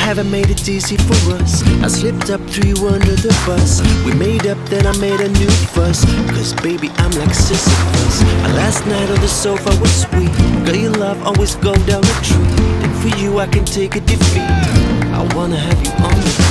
haven't made it easy for us. I slipped up, threw you under the bus. We made up, then I made a new fuss. Cause baby, I'm like Sisyphus. Our last night on the sofa was sweet. Girl, your love always go down a tree. And for you I can take a defeat. I wanna have you on the